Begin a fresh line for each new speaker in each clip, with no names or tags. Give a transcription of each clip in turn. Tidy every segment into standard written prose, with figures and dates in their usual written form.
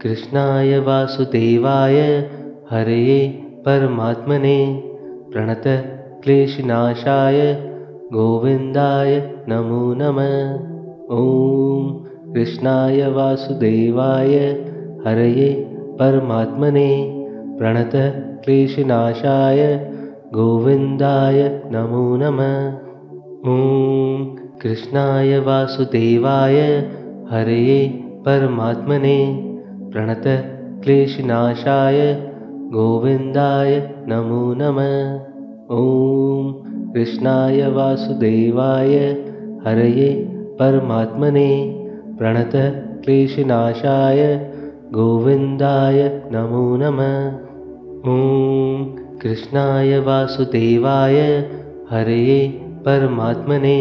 कृष्णाय वासुदेवाय हरये परमात्मने प्रणतक्लेशनाशाय गोविन्दाय नमो नमः। ॐ कृष्णाय वासुदेवाय हरये परमात्मने प्रणतक्लेशनाशाय गोविन्दाय नमो नमः। ॐ कृष्णाय वासुदेवाय हरये परमात्मने प्रणतक्लेशनाशाय गोविन्दाय नमो नमः। ॐ कृष्णाय वासुदेवाय हरये परमात्मने प्रणतक्लेशनाशाय गोविन्दाय नमो नमः। ॐ कृष्णाय वासुदेवाय हरये परमात्मने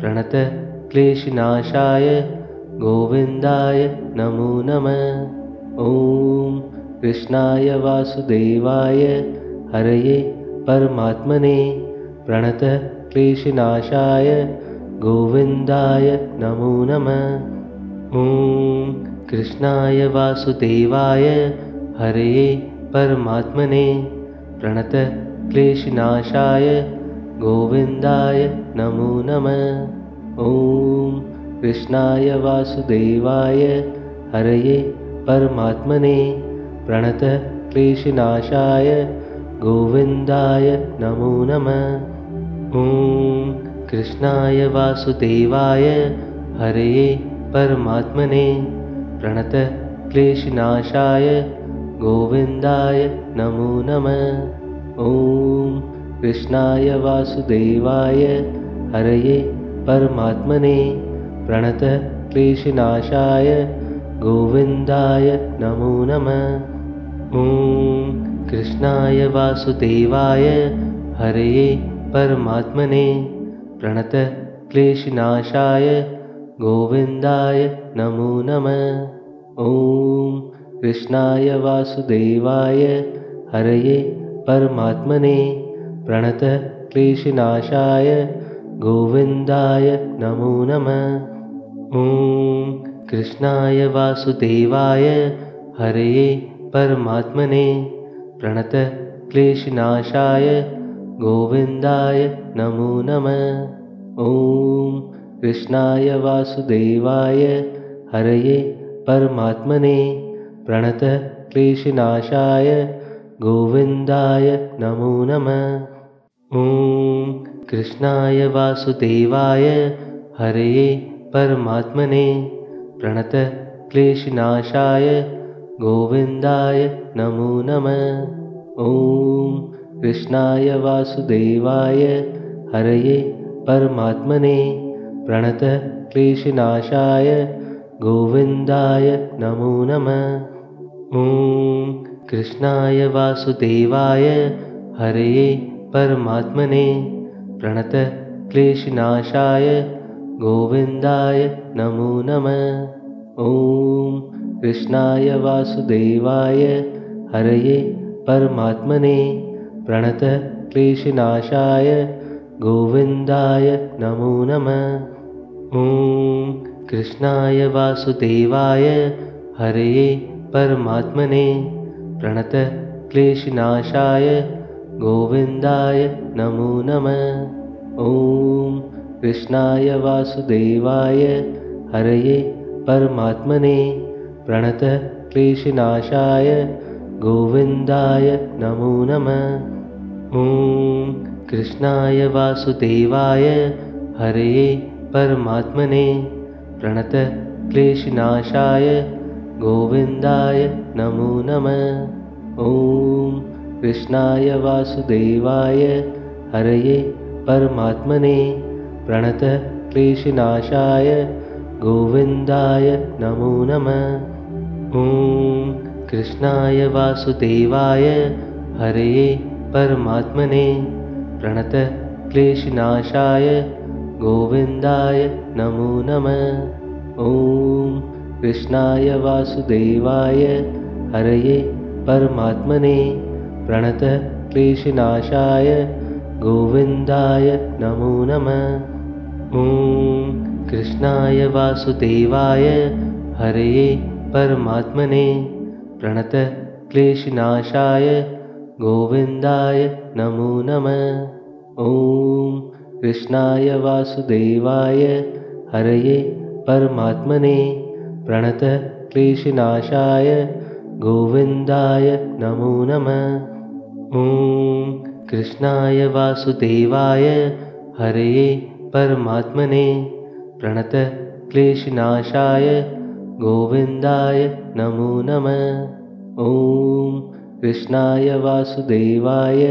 प्रणतक्लेशनाशाय गोविन्दाय नमो नमः। ॐ कृष्णाय वासुदेवाय हरये परमात्मने प्रणतक्लेशनाशाय गोविन्दाय नमो नमः। ॐ कृष्णाय वासुदेवाय हरये परमात्मने प्रणतक्लेशनाशाय गोविन्दाय नमो नमः। ॐ कृष्णाय वासुदेवाय हरये परमात्मने प्रणतक्लेशनाशाय गोविन्दाय नमो नमः। ॐ कृष्णाय वासुदेवाय हरये परमात्मने प्रणतक्लेशनाशाय गोविन्दाय नमो नमः। ॐ कृष्णाय वासुदेवाय हरये परमात्मने प्रणतक्लेशनाशाय गोविन्दाय नमो नमः। ॐ कृष्णाय वासुदेवाय हरये परमात्मने प्रणतक्लेशनाशाय गोविन्दाय नमो नमः। ॐ कृष्णाय वासुदेवाय हरये परमात्मने प्रणतक्लेशनाशाय गोविन्दाय नमो नमः। ॐ कृष्णाय वासुदेवाय हरये परमात्मने प्रणतक्लेशनाशाय गोविन्दाय नमो नमः। ॐ कृष्णाय वासुदेवाय हरये परमात्मने प्रणतक्लेशनाशाय गोविन्दाय नमो नमः। ॐ कृष्णाय वासुदेवाय हरये परमात्मने प्रणतक्लेशनाशाय गोविन्दाय नमो नमः। ॐ कृष्णाय वासुदेवाय हरये परमात्मने प्रणतक्लेशनाशाय गोविन्दाय नमो नमः। ॐ कृष्णाय वासुदेवाय हरये परमात्मने प्रणतक्लेशनाशाय गोविन्दाय नमो नमः। ॐ कृष्णाय वासुदेवाय हरये परमात्मने प्रणतक्लेशनाशाय गोविन्दाय नमो नमः। ॐ कृष्णाय वासुदेवाय हरये परमात्मने प्रणतक्लेशनाशाय गोविन्दाय नमो नमः। ॐ कृष्णाय वासुदेवाय हरये परमात्मने प्रणतक्लेशनाशाय गोविन्दाय नमो नमः। ॐ कृष्णाय वासुदेवाय हरये परमात्मने प्रणतक्लेशनाशाय गोविन्दाय नमो नमः। ॐ कृष्णाय वासुदेवाय हरये परमात्मने प्रणतक्लेशनाशाय गोविन्दाय नमो नमः। ॐ कृष्णाय वासुदेवाय हरये परमात्मने प्रणतक्लेशनाशाय गोविन्दाय नमो नमः। ॐ कृष्णाय वासुदेवाय हरये परमात्मने प्रणतक्लेशनाशाय गोविन्दाय नमो नमः। ॐ कृष्णाय वासुदेवाय हरये परमात्मने प्रणतः क्लेशनाशाय गोविन्दाय नमो नमः। ॐ कृष्णाय वासुदेवाय हरये परमात्मने प्रणतः क्लेशनाशाय गोविन्दाय नमो नमः। ॐ कृष्णाय वासुदेवाय हरये परमात्मने प्रणतः क्लेशनाशाय गोविन्दाय नमो नमः। ॐ कृष्णाय वासुदेवाय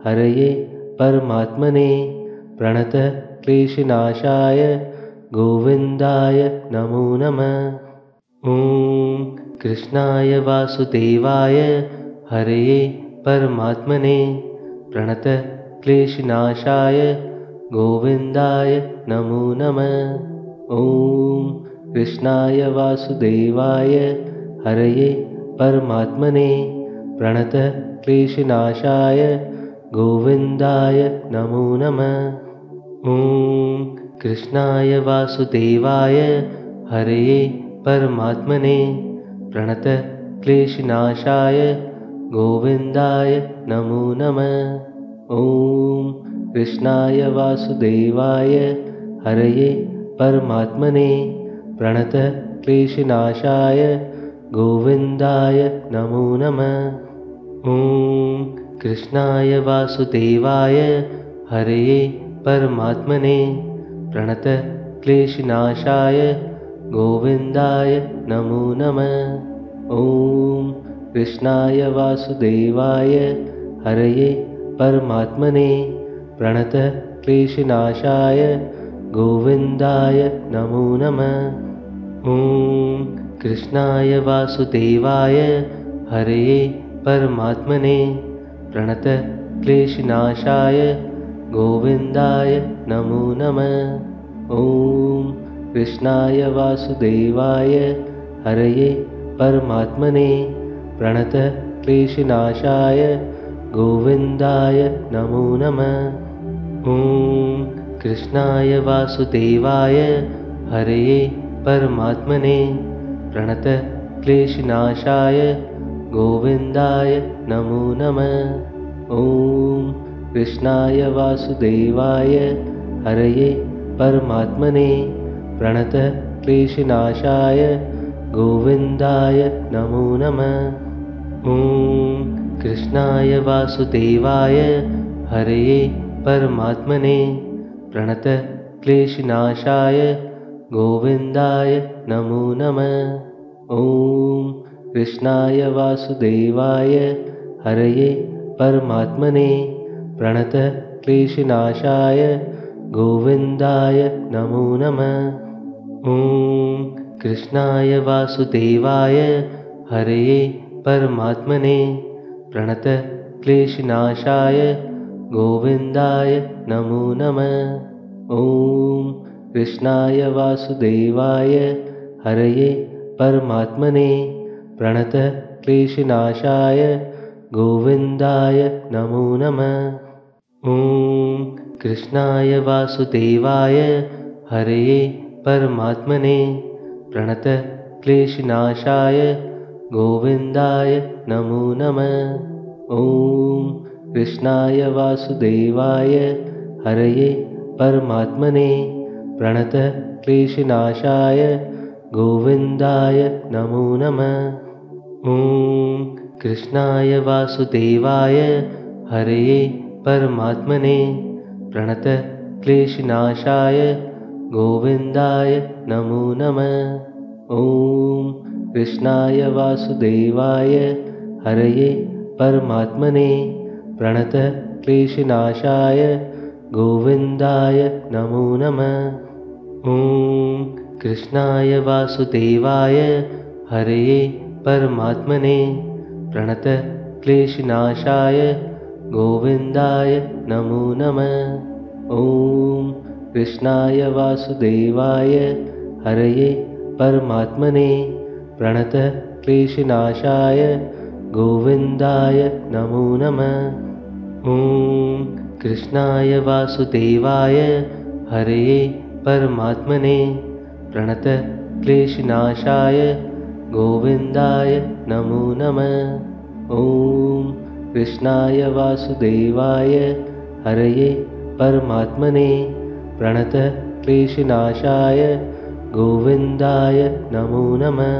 हरये परमात्मने प्रणतः क्लेशनाशाय गोविन्दाय नमो नमः। ॐ कृष्णाय वासुदेवाय हरये परमात्मने प्रणतः क्लेशनाशाय गोविन्दाय नमो नमः। ॐ कृष्णाय वासुदेवाय हरये परमात्मने प्रणतः क्लेशनाशाय गोविन्दाय नमो नमः। ॐ कृष्णाय वासुदेवाय हरये परमात्मने प्रणतः क्लेशनाशाय गोविन्दाय नमो नमः। ॐ कृष्णाय वासुदेवाय हरये परमात्मने प्रणतः क्लेशनाशाय गोविन्दाय नमो नमः। ॐ कृष्णाय वासुदेवाय हरये परमात्मने प्रणतः क्लेशनाशाय गोविन्दाय नमो नमः। ॐ कृष्णाय वासुदेवाय हरये परमात्मने प्रणतः क्लेशनाशाय गोविन्दाय नमो नमः। ॐ कृष्णाय वासुदेवाय हरये परमात्मने प्रणतः क्लेशनाशाय गोविन्दाय नमो नमः। ॐ कृष्णाय वासुदेवाय हरये परमात्मने प्रणतः क्लेशनाशाय गोविन्दाय नमो नमः। ॐ कृष्णाय वासुदेवाय हरये परमात्मने प्रणतः क्लेशनाशाय गोविन्दाय नमो नमः। ॐ कृष्णाय वासुदेवाय हरये परमात्मने प्रणतः क्लेशनाशाय गोविन्दाय नमो नमः। ॐ कृष्णाय वासुदेवाय हरये परमात्मने प्रणतः क्लेशनाशाय गोविन्दाय नमो नमः। ॐ कृष्णाय वासुदेवाय हरये परमात्मने प्रणतः क्लेशनाशाय गोविन्दाय नमो नमः। ॐ कृष्णाय वासुदेवाय हरये परमात्मने प्रणतः क्लेशनाशाय गोविन्दाय नमो नमः। ॐ कृष्णाय वासुदेवाय हरये परमात्मने प्रणतः क्लेशनाशाय गोविन्दाय नमो नमः। ॐ कृष्णाय वासुदेवाय हरये परमात्मने प्रणतः क्लेशनाशाय गोविन्दाय नमो नमः। ॐ कृष्णाय वासुदेवाय हरये परमात्मने प्रणतः क्लेशनाशाय गोविन्दाय नमो नमः। ॐ कृष्णाय वासुदेवाय हरये परमात्मने प्रणतः क्लेशनाशाय गोविन्दाय नमो नमः। ॐ कृष्णाय वासुदेवाय हरये परमात्मने प्रणतः क्लेशनाशाय गोविन्दाय नमो नमः। ॐ कृष्णाय वासुदेवाय हरये परमात्मने प्रणतः क्लेशनाशाय गोविन्दाय नमो नमः। ॐ कृष्णाय वासुदेवाय हरये परमात्मने प्रणतः क्लेशनाशाय गोविन्दाय नमो नमः। ॐ कृष्णाय वासुदेवाय हरये परमात्मने प्रणतः क्लेशनाशाय गोविन्दाय नमो नमः। ॐ कृष्णाय वासुदेवाय हरये परमात्मने प्रणतक्लेशनाशाय गोविन्दाय नमो नमः।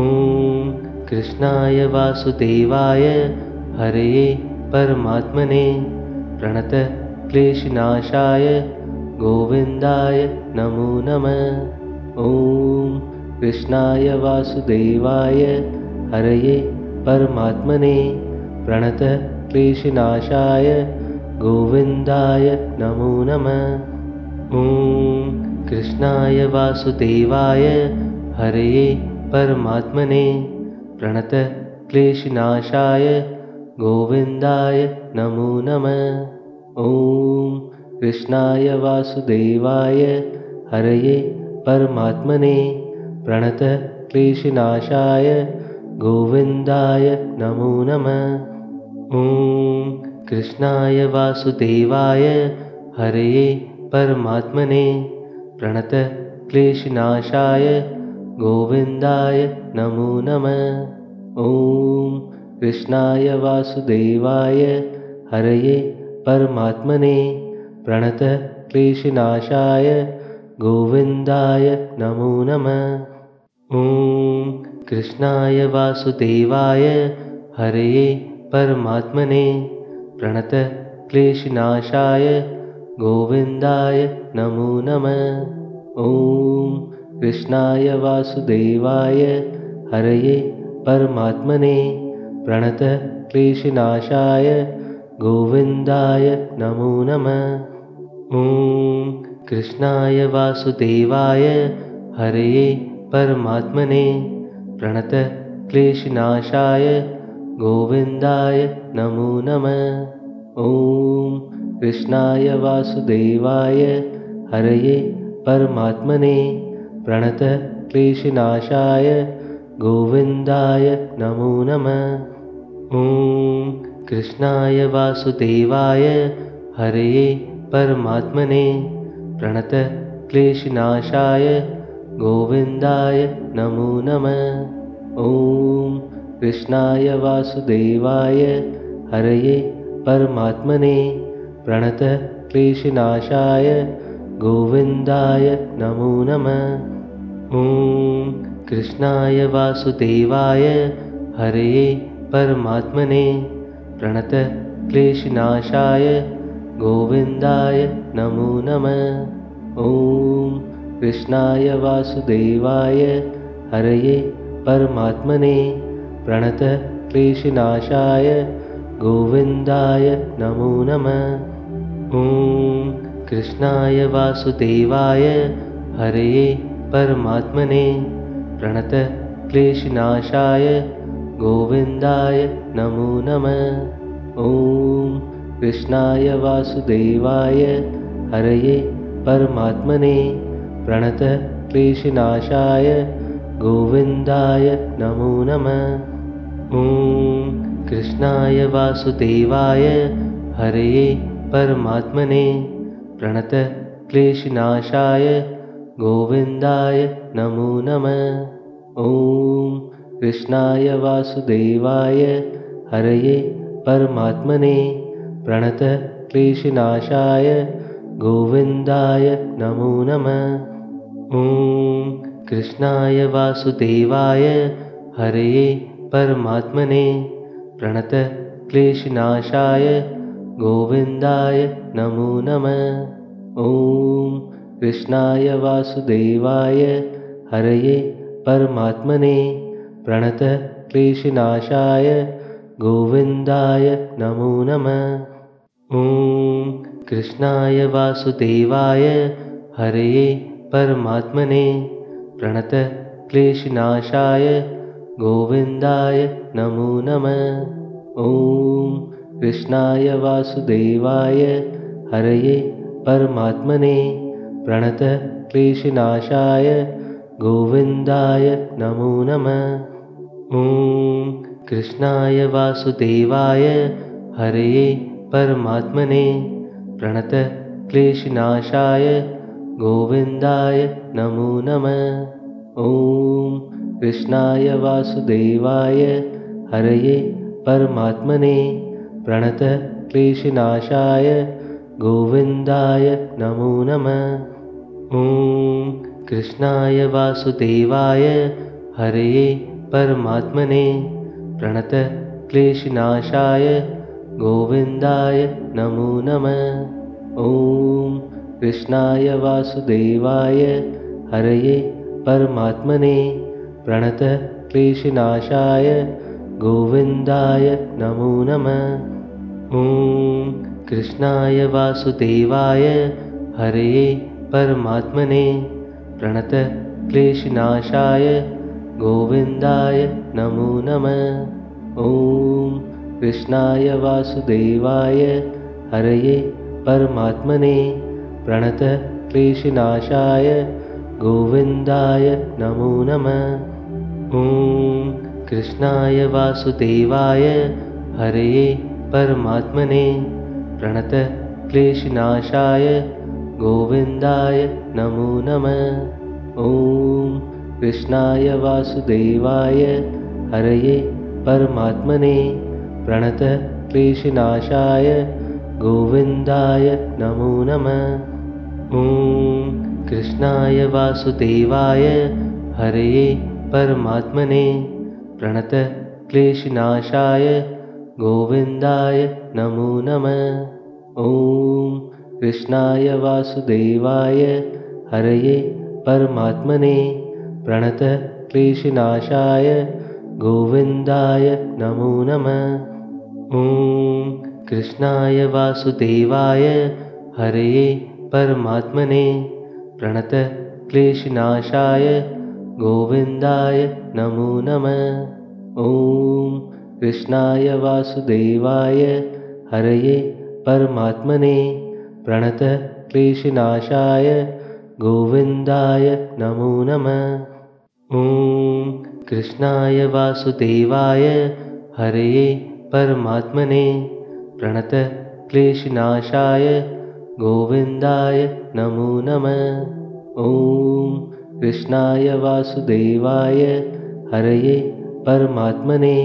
ॐ कृष्णाय वासुदेवाय हरये परमात्मने प्रणतक्लेशनाशाय गोविन्दाय नमो नमः। ॐ कृष्णाय वासुदेवाय हरये परमात्मने प्रणतक्लेशनाशाय गोविन्दाय नमो नमः। ॐ कृष्णाय वासुदेवाय हरये परमात्मने प्रणतक्लेशनाशाय गोविन्दाय नमो नमः। ॐ कृष्णाय वासुदेवाय हरये परमात्मने प्रणतक्लेशनाशाय गोविन्दाय नमो नमः। ॐ कृष्णाय वासुदेवाय हरये परमात्मने प्रणतक्लेशनाशाय गोविन्दाय नमो नमः। ॐ कृष्णाय वासुदेवाय हरये परमात्मने प्रणतक्लेशनाशाय गोविन्दाय नमो नमः। ॐ कृष्णाय वासुदेवाय हरये परमात्मने प्रणतक्लेशनाशाय गोविन्दाय नमो नमः। ॐ कृष्णाय वासुदेवाय हरये परमात्मने प्रणतक्लेशनाशाय गोविन्दाय नमो नमः। ॐ कृष्णाय वासुदेवाय हरये परमात्मने प्रणतक्लेशनाशाय गोविन्दाय नमो नमः। ॐ कृष्णाय वासुदेवाय हरये परमात्मने प्रणतक्लेशनाशाय गोविन्दाय नमो नमः। ॐ कृष्णाय वासुदेवाय हरये परमात्मने प्रणतक्लेशनाशाय गोविन्दाय नमो नमः। ॐ कृष्णाय वासुदेवाय हरये परमात्मने प्रणतक्लेशनाशाय गोविन्दाय नमो नमः। ॐ कृष्णाय वासुदेवाय हरये परमात्मने प्रणतक्लेशनाशाय गोविन्दाय नमो नमः। ॐ कृष्णाय वासुदेवाय हरये परमात्मने प्रणतक्लेशनाशाय गोविन्दाय नमो नमः। ॐ कृष्णाय वासुदेवाय हरये परमात्मने प्रणतक्लेशनाशाय गोविन्दाय नमो नमः। ॐ कृष्णाय वासुदेवाय हरये परमात्मने प्रणतक्लेशनाशाय गोविन्दाय नमो नमः। ॐ कृष्णाय वासुदेवाय हरये परमात्मने प्रणतक्लेशनाशाय गोविन्दाय नमो नमः। ॐ कृष्णाय वासुदेवाय हरये परमात्मने प्रणतक्लेशनाशाय गोविन्दाय नमो नमः। ॐ कृष्णाय वासुदेवाय हरये परमात्मने प्रणतक्लेशनाशाय गोविन्दाय नमो नमः। ॐ कृष्णाय वासुदेवाय हरये परमात्मने प्रणतक्लेशनाशाय गोविन्दाय नमो नमः। ॐ कृष्णाय वासुदेवाय हरये परमात्मने प्रणतक्लेशनाशाय गोविन्दाय नमो नमः। ॐ कृष्णाय वासुदेवाय हरये परमात्मने प्रणतक्लेशनाशाय गोविन्दाय नमो नमः। ॐ कृष्णाय वासुदेवाय हरये परमात्मने प्रणतक्लेशनाशाय गोविन्दाय नमो नमः। ॐ कृष्णाय वासुदेवाय हरये परमात्मने प्रणतक्लेशनाशाय गोविन्दाय नमो नमः। ॐ कृष्णाय वासुदेवाय हरये परमात्मने प्रणतक्लेशनाशाय गोविन्दाय नमो नमः। ॐ कृष्णाय वासुदेवाय हरये परमात्मने प्रणतक्लेशनाशाय गोविन्दाय नमो नमः। ॐ कृष्णाय वासुदेवाय हरये परमात्मने प्रणतक्लेशनाशाय गोविन्दाय नमो नमः। ॐ कृष्णाय वासुदेवाय हरये परमात्मने प्रणतक्लेशनाशाय गोविन्दाय नमो नमः। ॐ कृष्णाय वासुदेवाय हरये परमात्मने प्रणतक्लेशनाशाय गोविन्दाय नमो नमः। ॐ कृष्णाय वासुदेवाय हरये परमात्मने प्रणतक्लेशनाशाय गोविन्दाय नमो नमः। ॐ कृष्णाय वासुदेवाय हरये परमात्मने प्रणतक्लेशनाशाय गोविन्दाय नमो नमः। ॐ कृष्णाय वासुदेवाय हरये परमात्मने प्रणतक्लेशनाशाय गोविन्दाय नमो नमः। ॐ कृष्णाय वासुदेवाय हरये परमात्मने प्रणतक्लेशनाशाय गोविन्दाय नमो नमः। ॐ कृष्णाय वासुदेवाय हरये परमात्मने प्रणतक्लेशनाशाय गोविन्दाय नमो नमः। ॐ कृष्णाय वासुदेवाय हरये परमात्मने प्रणतक्लेशनाशाय गोविन्दाय नमो नमः। ॐ कृष्णाय वासुदेवाय हरये परमात्मने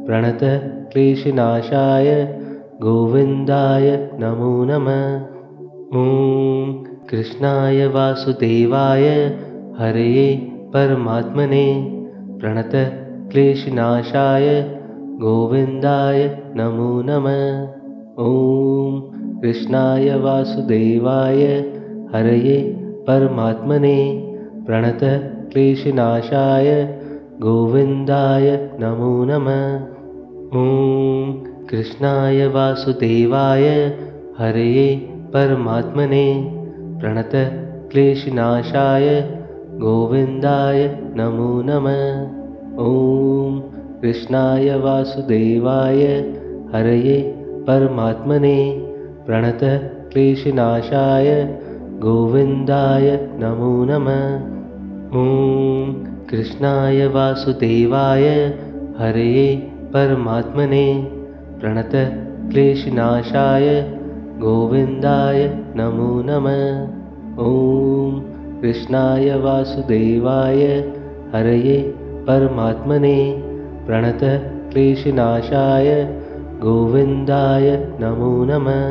प्रणतक्लेशनाशाय गोविन्दाय नमो नमः। ॐ कृष्णाय वासुदेवाय हरये परमात्मने प्रणतक्लेशनाशाय गोविन्दाय नमो नमः। ॐ कृष्णाय वासुदेवाय हरये परमात्मने प्रणतक्लेशनाशाय गोविन्दाय नमो नमः। ॐ कृष्णाय वासुदेवाय हरये परमात्मने प्रणतक्लेशनाशाय गोविन्दाय नमो नमः। ॐ कृष्णाय वासुदेवाय हरये परमात्मने प्रणतक्लेशनाशाय गोविन्दाय नमो नमः। ॐ कृष्णाय वासुदेवाय हरये परमात्मने प्रणतक्लेशनाशाय गोविन्दाय नमो नमः। ॐ कृष्णाय वासुदेवाय हरये परमात्मने प्रणतक्लेशनाशाय गोविन्दाय नमो नमः।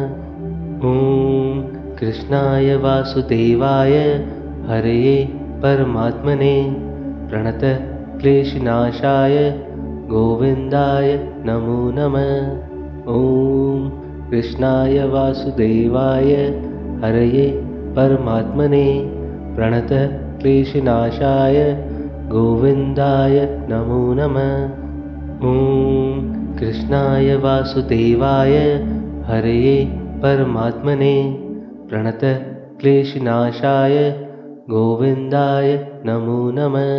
ॐ कृष्णाय वासुदेवाय हरये परमात्मने प्रणतक्लेशनाशाय गोविन्दाय नमो नमः। ॐ कृष्णाय वासुदेवाय हरये परमात्मने प्रणतक्लेशनाशाय गोविन्दाय नमो नमः। ॐ कृष्णाय वासुदेवाय हरये परमात्मने प्रणतक्लेशनाशाय गोविन्दाय नमो नमः।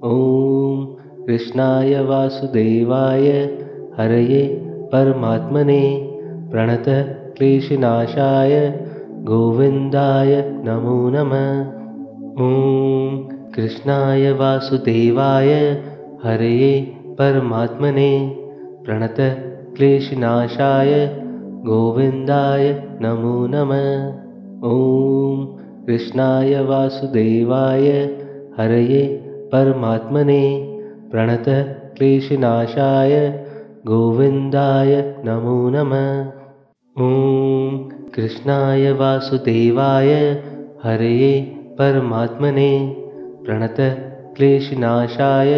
ॐ कृष्णाय वासुदेवाय हरये परमात्मने प्रणतक्लेशनाशाय गोविन्दाय नमो नमः। ॐ कृष्णाय वासुदेवाय हरये परमात्मने प्रणतक्लेशनाशाय गोविन्दाय नमो नमः। ॐ कृष्णाय वासुदेवाय हरये परमात्मने प्रणतः क्लेशनाशाय गोविन्दाय नमो नमः। ॐ कृष्णाय वासुदेवाय हरये परमात्मने प्रणतः क्लेशनाशाय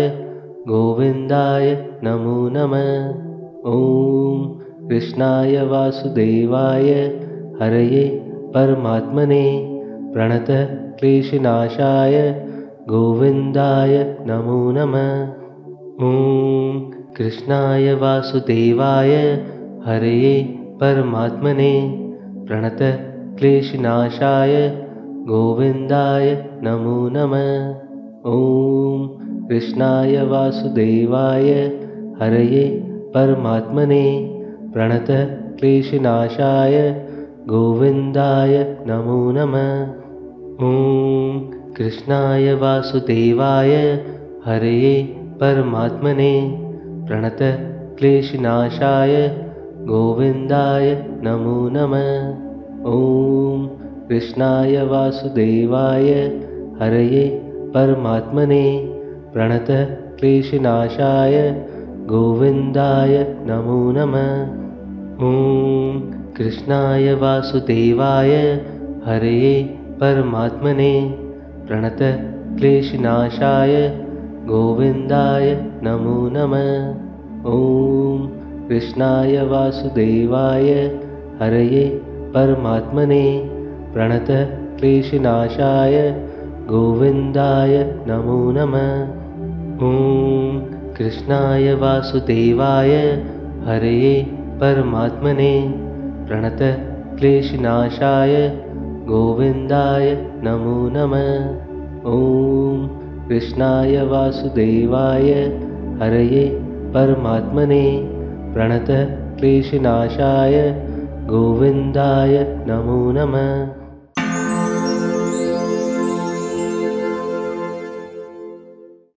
गोविन्दाय नमो नमः। ॐ कृष्णाय वासुदेवाय हरये परमात्मने प्रणतः क्लेशनाशाय गोविन्दाय नमो नमः। ॐ कृष्णाय वासुदेवाय हरये परमात्मने प्रणतः क्लेशनाशाय गोविन्दाय नमो नमः। ॐ कृष्णाय वासुदेवाय हरये परमात्मने प्रणतः क्लेशनाशाय गोविन्दाय नमो नमः। ॐ कृष्णाय वासुदेवाय हरये परमात्मने प्रणतः क्लेशनाशाय गोविन्दाय नमो नमः। ॐ कृष्णाय वासुदेवाय हरये परमात्मने प्रणतः क्लेशनाशाय गोविन्दाय नमो नमः। ॐ कृष्णाय वासुदेवाय हरये परमात्मने प्रणतः क्लेशनाशाय गोविन्दाय नमो नमः। ॐ कृष्णाय वासुदेवाय हरये परमात्मने प्रणतः क्लेशनाशाय गोविन्दाय नमो नमः। ॐ कृष्णाय वासुदेवाय हरये परमात्मने प्रणतः क्लेशनाशाय गोविन्दाय नमो नमः। ॐ कृष्णाय वासुदेवाय हरये परमात्मने प्रणतः क्लेशनाशाय गोविन्दाय नमो नमः।